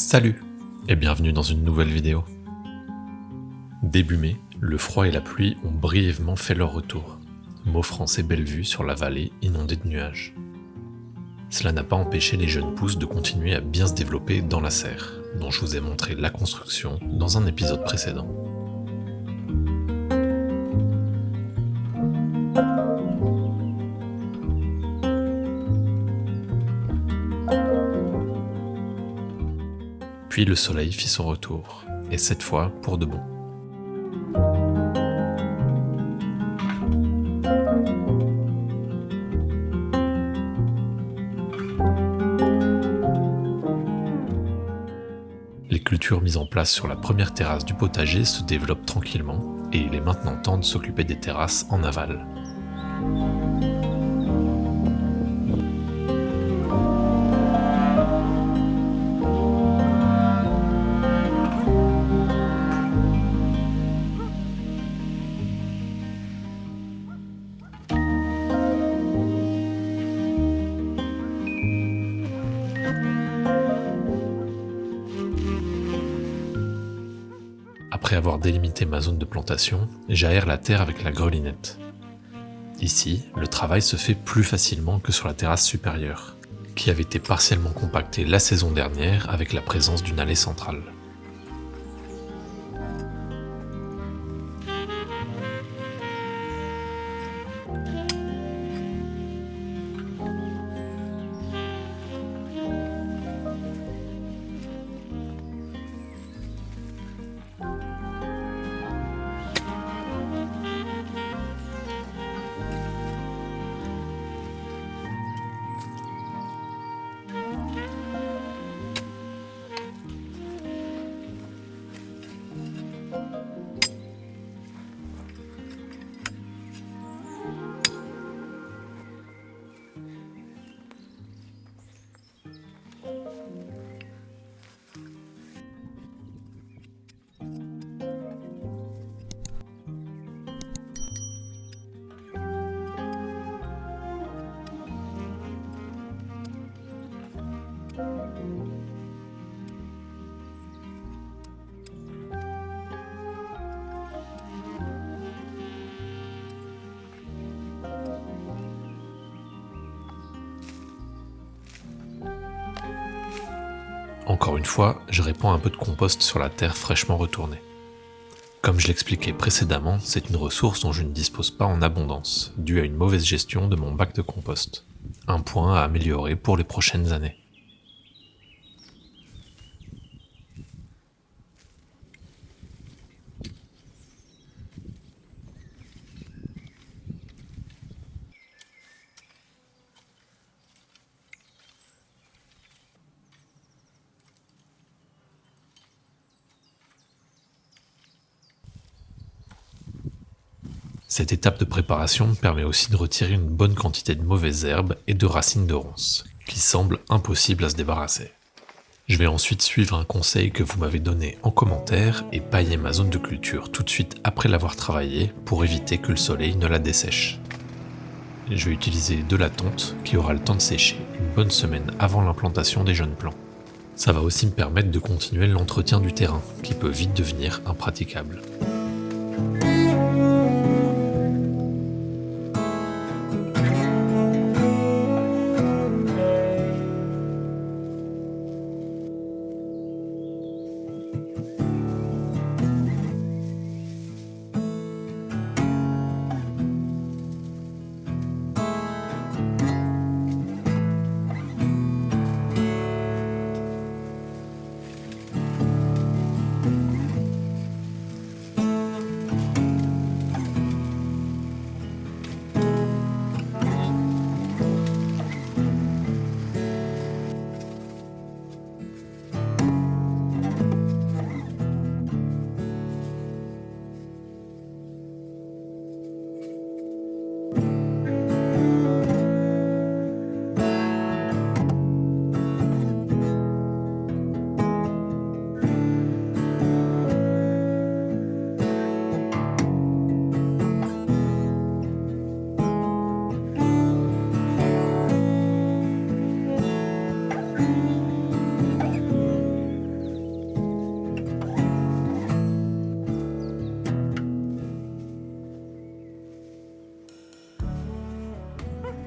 Salut et bienvenue dans une nouvelle vidéo. Début mai, le froid et la pluie ont brièvement fait leur retour, m'offrant ces belles vues sur la vallée inondée de nuages. Cela n'a pas empêché les jeunes pousses de continuer à bien se développer dans la serre, dont je vous ai montré la construction dans un épisode précédent. Puis le soleil fit son retour, et cette fois pour de bon. Les cultures mises en place sur la première terrasse du potager se développent tranquillement, et il est maintenant temps de s'occuper des terrasses en aval. Après avoir délimité ma zone de plantation, j'aère la terre avec la grelinette. Ici, le travail se fait plus facilement que sur la terrasse supérieure, qui avait été partiellement compactée la saison dernière avec la présence d'une allée centrale. Encore une fois, je répands un peu de compost sur la terre fraîchement retournée. Comme je l'expliquais précédemment, c'est une ressource dont je ne dispose pas en abondance, due à une mauvaise gestion de mon bac de compost. Un point à améliorer pour les prochaines années. Cette étape de préparation permet aussi de retirer une bonne quantité de mauvaises herbes et de racines de ronces, qui semblent impossibles à se débarrasser. Je vais ensuite suivre un conseil que vous m'avez donné en commentaire et pailler ma zone de culture tout de suite après l'avoir travaillée pour éviter que le soleil ne la dessèche. Je vais utiliser de la tonte qui aura le temps de sécher une bonne semaine avant l'implantation des jeunes plants. Ça va aussi me permettre de continuer l'entretien du terrain, qui peut vite devenir impraticable.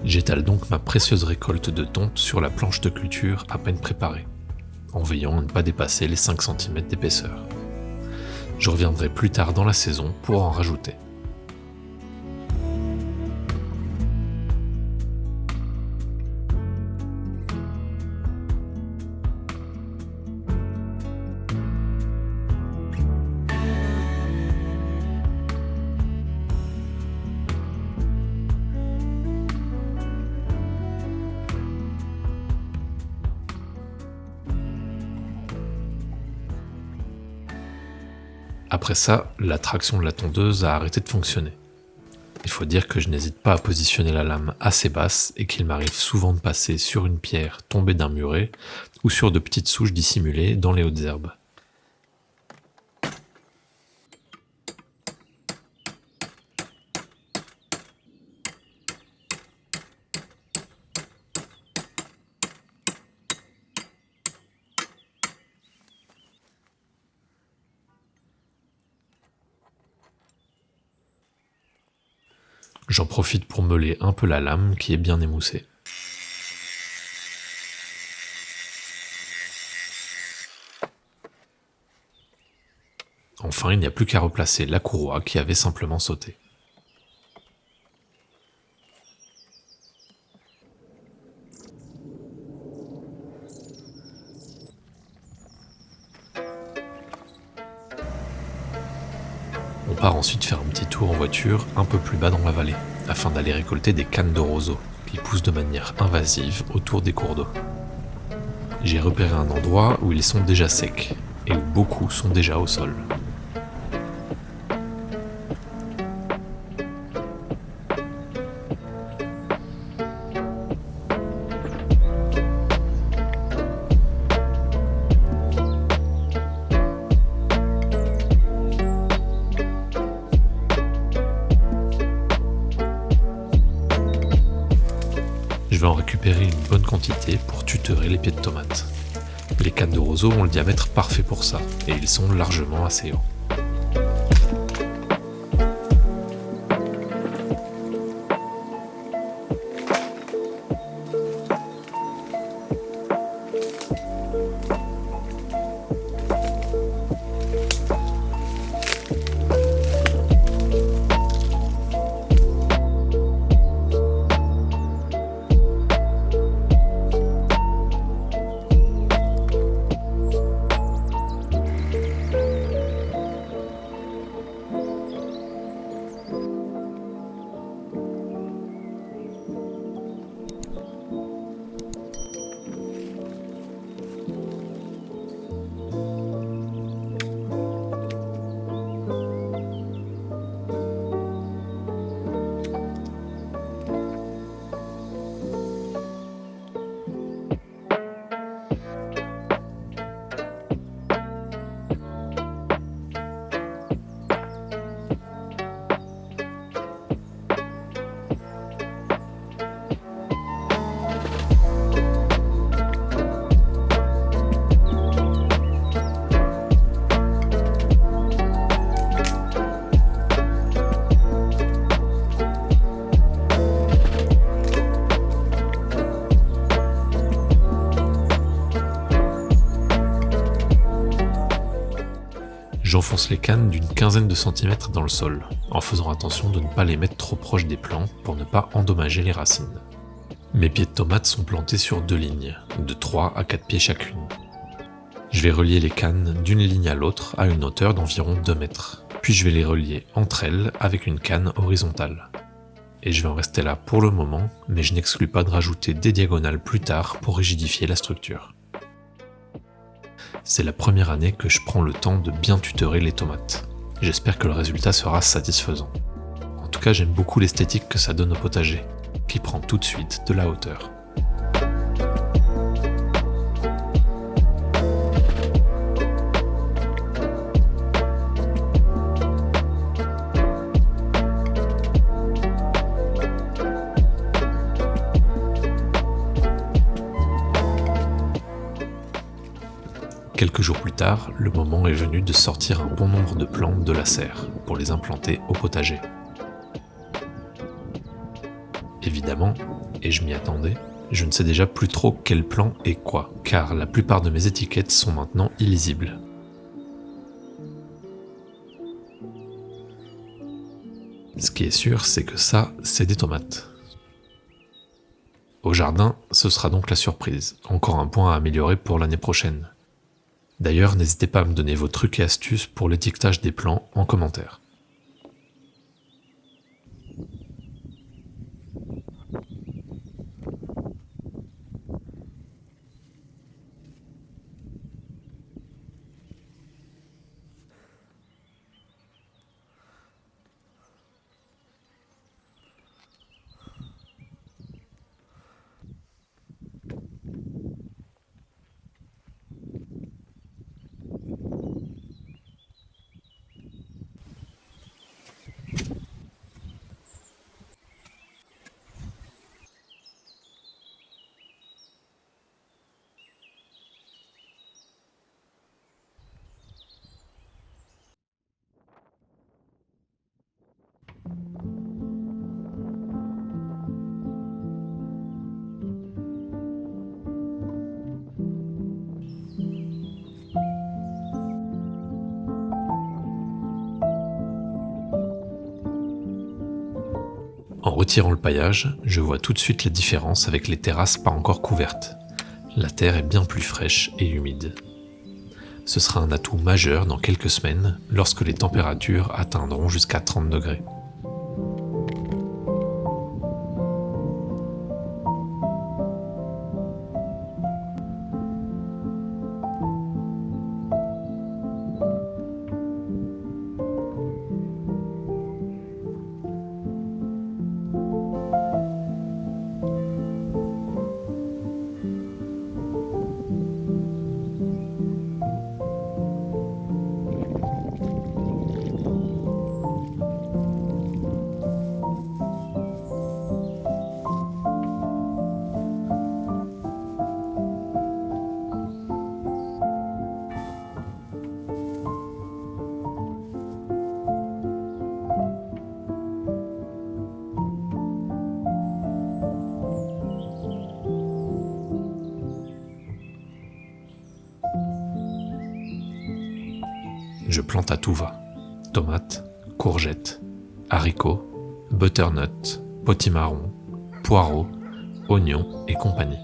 J'étale donc ma précieuse récolte de tonte sur la planche de culture à peine préparée, en veillant à ne pas dépasser les 5 cm d'épaisseur. Je reviendrai plus tard dans la saison pour en rajouter. Après ça, la traction de la tondeuse a arrêté de fonctionner. Il faut dire que je n'hésite pas à positionner la lame assez basse et qu'il m'arrive souvent de passer sur une pierre tombée d'un muret ou sur de petites souches dissimulées dans les hautes herbes. J'en profite pour meuler un peu la lame qui est bien émoussée. Enfin, il n'y a plus qu'à replacer la courroie qui avait simplement sauté. On part ensuite faire un petit tour en voiture un peu plus bas dans la vallée, afin d'aller récolter des cannes de roseau qui poussent de manière invasive autour des cours d'eau. J'ai repéré un endroit où ils sont déjà secs et où beaucoup sont déjà au sol. Je vais en récupérer une bonne quantité pour tutorer les pieds de tomates. Les cannes de roseau ont le diamètre parfait pour ça, et ils sont largement assez hauts. J'enfonce les cannes d'une quinzaine de centimètres dans le sol, en faisant attention de ne pas les mettre trop proches des plants pour ne pas endommager les racines. Mes pieds de tomates sont plantés sur 2 lignes, de 3 à 4 pieds chacune. Je vais relier les cannes d'une ligne à l'autre à une hauteur d'environ 2 mètres, puis je vais les relier entre elles avec une canne horizontale. Et je vais en rester là pour le moment, mais je n'exclus pas de rajouter des diagonales plus tard pour rigidifier la structure. C'est la première année que je prends le temps de bien tutorer les tomates. J'espère que le résultat sera satisfaisant. En tout cas, j'aime beaucoup l'esthétique que ça donne au potager, qui prend tout de suite de la hauteur. Quelques jours plus tard, le moment est venu de sortir un bon nombre de plantes de la serre pour les implanter au potager. Évidemment, et je m'y attendais, je ne sais déjà plus trop quel plan est quoi, car la plupart de mes étiquettes sont maintenant illisibles. Ce qui est sûr, c'est que ça, c'est des tomates. Au jardin, ce sera donc la surprise, encore un point à améliorer pour l'année prochaine. D'ailleurs, n'hésitez pas à me donner vos trucs et astuces pour l'étiquetage des plants en commentaire. En retirant le paillage, je vois tout de suite la différence avec les terrasses pas encore couvertes. La terre est bien plus fraîche et humide. Ce sera un atout majeur dans quelques semaines lorsque les températures atteindront jusqu'à 30 degrés. Je plante à tout va. Tomates, courgettes, haricots, butternut, potimarron, poireaux, oignons et compagnie.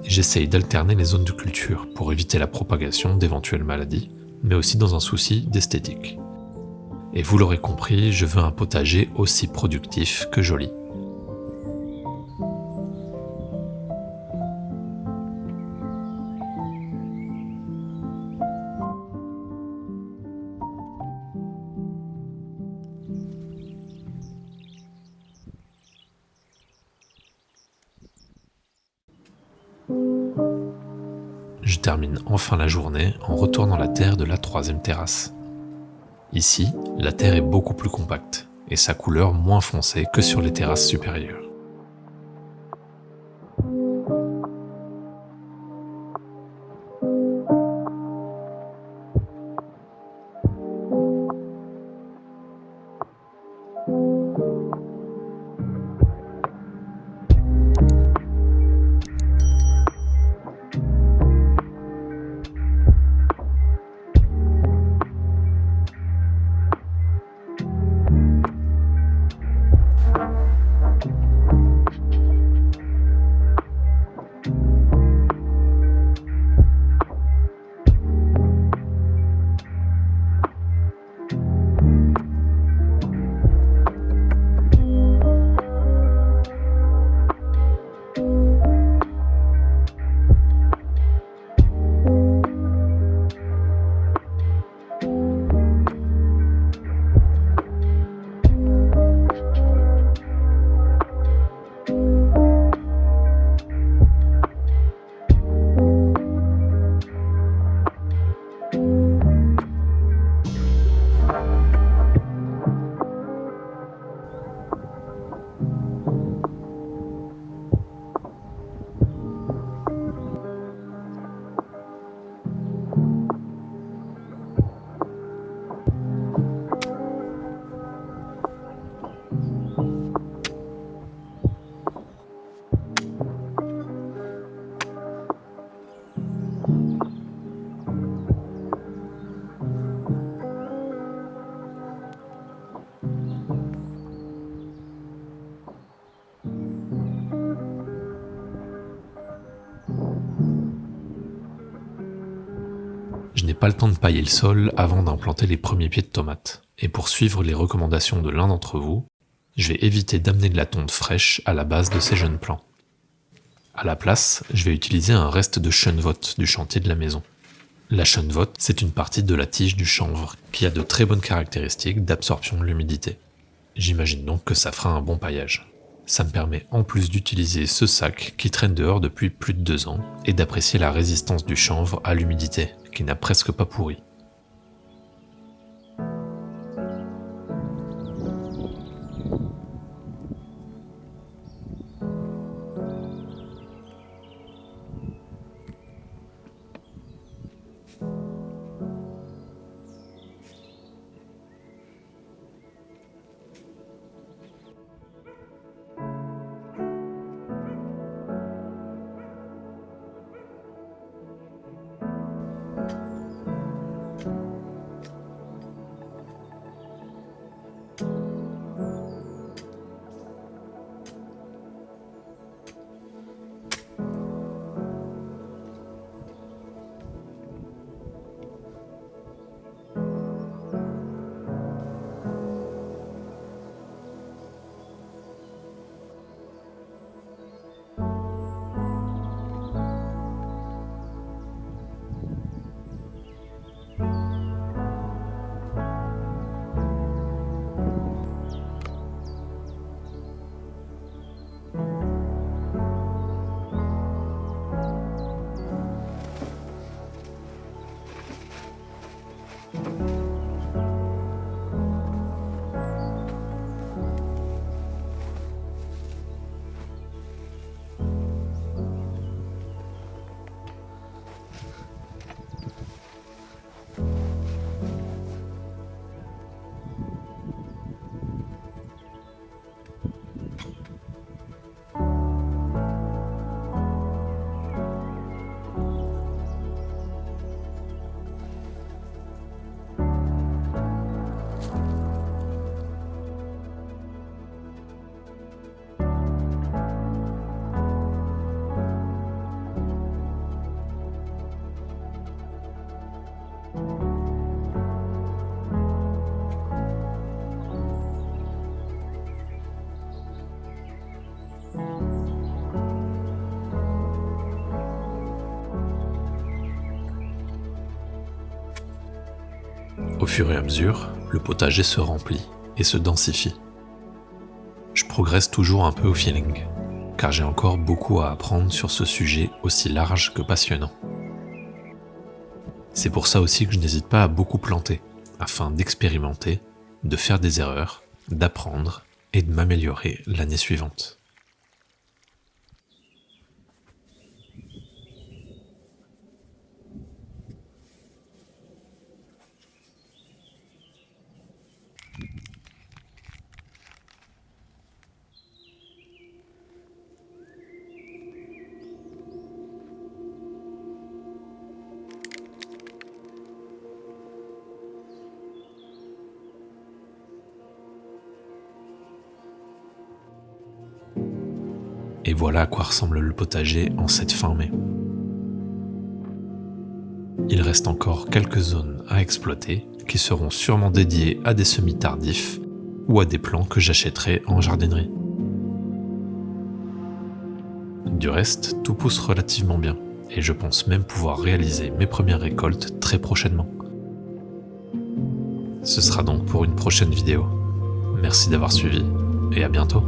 J'essaye d'alterner les zones de culture pour éviter la propagation d'éventuelles maladies, mais aussi dans un souci d'esthétique. Et vous l'aurez compris, je veux un potager aussi productif que joli. Je termine enfin la journée en retournant la terre de la troisième terrasse. Ici, la terre est beaucoup plus compacte et sa couleur moins foncée que sur les terrasses supérieures. pas le temps de pailler le sol avant d'implanter les premiers pieds de tomates. Et pour suivre les recommandations de l'un d'entre vous, je vais éviter d'amener de la tonte fraîche à la base de ces jeunes plants. À la place, je vais utiliser un reste de chènevotte du chantier de la maison. La chènevotte, c'est une partie de la tige du chanvre qui a de très bonnes caractéristiques d'absorption de l'humidité. J'imagine donc que ça fera un bon paillage. Ça me permet en plus d'utiliser ce sac qui traîne dehors depuis plus de 2 ans et d'apprécier la résistance du chanvre à l'humidité, qui n'a presque pas pourri. Au fur et à mesure, le potager se remplit et se densifie. Je progresse toujours un peu au feeling, car j'ai encore beaucoup à apprendre sur ce sujet aussi large que passionnant. C'est pour ça aussi que je n'hésite pas à beaucoup planter, afin d'expérimenter, de faire des erreurs, d'apprendre et de m'améliorer l'année suivante. Et voilà à quoi ressemble le potager en cette fin mai. Il reste encore quelques zones à exploiter qui seront sûrement dédiées à des semis tardifs ou à des plants que j'achèterai en jardinerie. Du reste, tout pousse relativement bien et je pense même pouvoir réaliser mes premières récoltes très prochainement. Ce sera donc pour une prochaine vidéo. Merci d'avoir suivi et à bientôt.